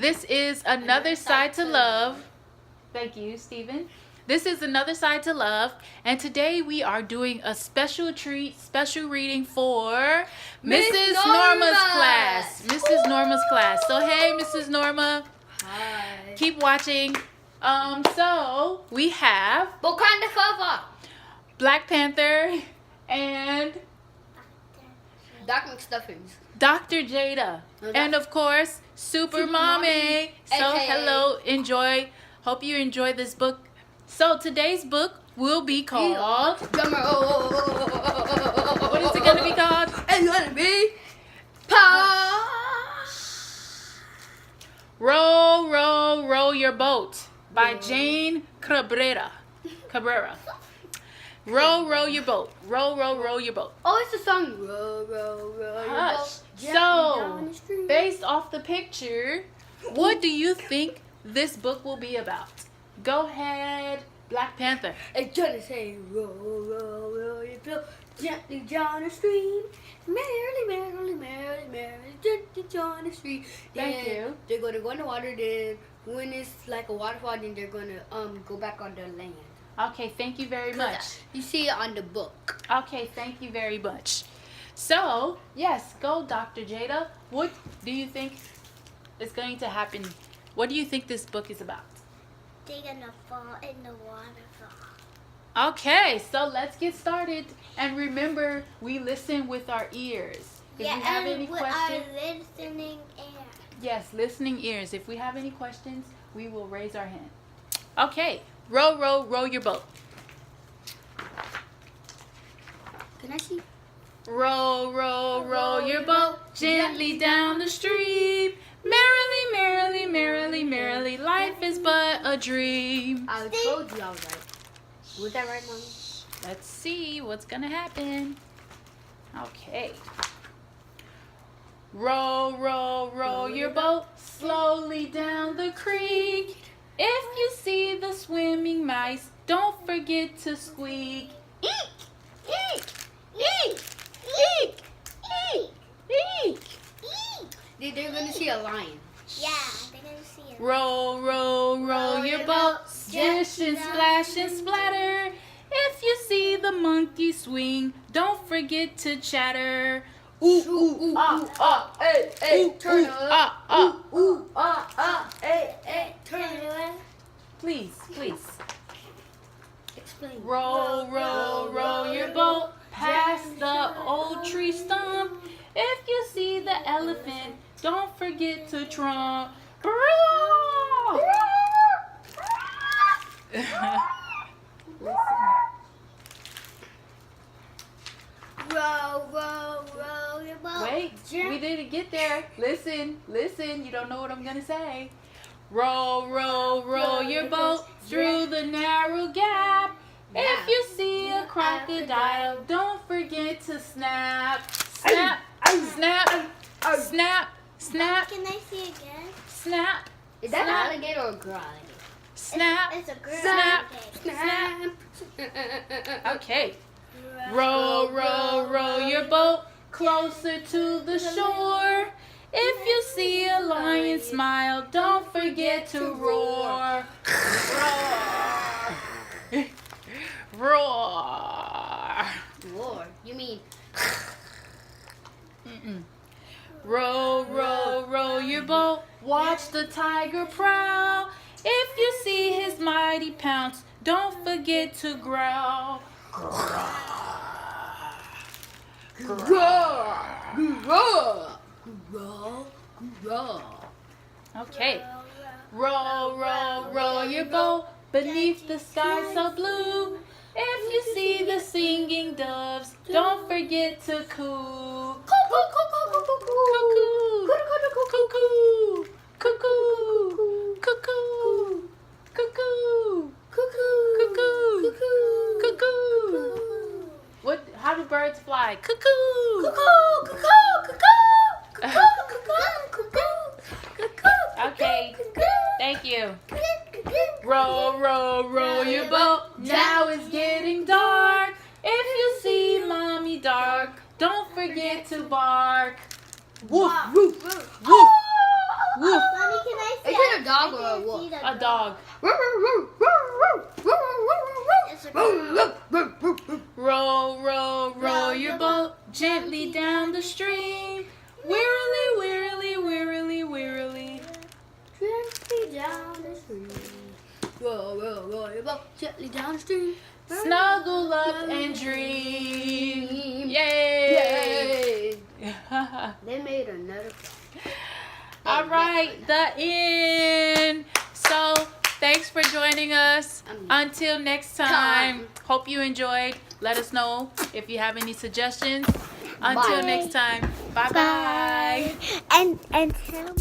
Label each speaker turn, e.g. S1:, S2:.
S1: This is Another Side to Love. Thank you, Stephen. This is Another Side to Love, and today we are doing a special treat, special reading for Mrs. Norma's class. Mrs. Norma's class. So hey, Mrs. Norma.
S2: Hi.
S1: Keep watching. So we have
S2: Wakanda Forever,
S1: Black Panther and
S2: Doc McStuffins,
S1: Dr. Jada, and of course Super Mommy. So
S2: AKA.
S1: hello, enjoy. Hope you enjoy this book. So today's book will be called. What is it gonna be called?
S2: It's gonna be
S1: Row, Row, Row Your Boat by Jane Cabrera. Row, row your boat. Row, row, row your boat.
S2: Oh, it's a song. Row, row, row your
S1: Hush.
S2: boat.
S1: So, based off the picture, what do you think this book will be about? Go ahead, Black Panther.
S2: It's gonna say row, row, row your boat gently down the stream. Merrily, merrily, merrily, merrily, gently down the stream.
S1: Thank you.
S2: They're gonna go in the water. Then when it's like a waterfall, then they're gonna go back on the land.
S1: Okay, thank you very much.
S2: You see it on the book.
S1: Okay, thank you very much. So, yes, go Dr. Jada. What do you think is going to happen? What do you think this book is about?
S3: They're gonna fall in the waterfall.
S1: Okay, so let's get started. And remember, we listen with our ears. If you have any
S3: with
S1: questions,
S3: our listening ear.
S1: yes, listening ears. If we have any questions, we will raise our hand. Okay, row, row, row your boat.
S2: Can I see?
S1: Row, row, row your boat gently down the stream. Merrily, merrily, merrily, merrily, life is but a dream.
S2: I told you I was right. Was that right, Mommy?
S1: Let's see what's gonna happen. Okay. Row, row, row your boat slowly down the creek. If you see the swimming mice, don't forget to squeak. Eek, eek, eek, eek, eek, eek.
S2: They're gonna see a lion.
S3: Yeah, they're gonna see it.
S1: Row, row, row your boat, splish and splash and splatter. If you see the monkey swing, don't forget to chatter. Ooh, ooh,
S2: Hey,
S1: ooh,
S2: turn
S1: ooh,
S2: up. Ooh, hey, turn up.
S1: Please, please.
S2: Explain.
S1: Row, row, row your boat past the old tree stump. If you see the elephant, don't forget to tromp.
S3: Row, row, row your boat.
S1: Wait, we didn't get there. Listen, listen. You don't know what I'm going to say. Row, row, row your boat through the narrow gap. If you see a crocodile, don't forget to snap. Snap, snap, snap, snap,
S3: Can I see again?
S1: snap,
S2: Is that an
S1: snap,
S2: alligator or a girl alligator?
S1: snap,
S3: It's a girl.
S1: snap,
S3: alligator.
S1: snap. Okay. Row, row, row your boat closer to the shore. If you see a lion smile, don't forget to roar. Roar. Roar.
S2: Lord, you mean
S1: Row, row, row your boat. Watch the tiger prowl. If you see his mighty pounce, don't forget to growl. Okay. Row, row, row your boat beneath the sky so blue. If you see the singing doves, don't forget to coo. Cuckoo, cuckoo, cuckoo, cuckoo, cuckoo, cuckoo. What? How do birds fly? Cuckoo. Okay. Thank you. Row, row, row your boat. Now it's getting dark. If you see Mommy dark, don't forget to bark. Woof, woof, woof, woof.
S3: Mommy, can I
S2: a dog or a wolf?
S1: A dog.
S3: It's a girl.
S1: Row, row, row your boat gently down the stream. Wearily, wearily, wearily, wearily.
S2: Gently down the stream. Row, row, row your boat gently down the stream.
S1: Snuggle up and dream. Yay!
S2: They made another song.
S1: All right, the end. So, thanks for joining us. Until next time. Hope you enjoyed. Let us know if you have any suggestions. Until next time. Bye-bye.
S3: And tell